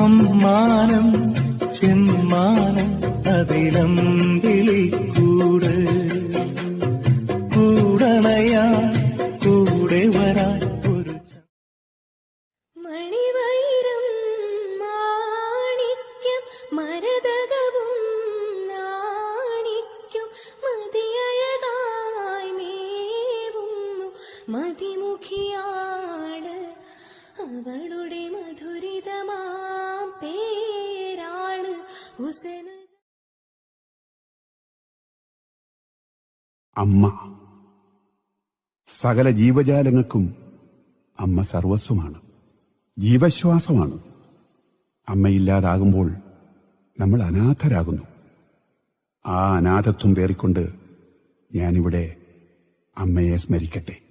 അമ്മാനം ചെമ്മാനം അതിലം വിളിക്കൂട് കൂടണയാ കൂടെ വരാൻ ഒരു മണിവൈരം മാണിക്യം മരതകവും നാണിക്കും മതിയഴകായി മേവുന്നു മതിമുഖിയാള് അവളുടെ മധുരിതമാം പേരാണ് ഹുസൈൻ. അമ്മ സകല ജീവജാലങ്ങൾക്കും അമ്മ സർവസ്വമാണ്, ജീവശ്വാസമാണ്. അമ്മയില്ലാതാകുമ്പോൾ നമ്മൾ അനാഥരാകുന്നു. ആ അനാഥത്വം പേറിക്കൊണ്ട് ഞാനിവിടെ അമ്മയെ സ്മരിക്കട്ടെ.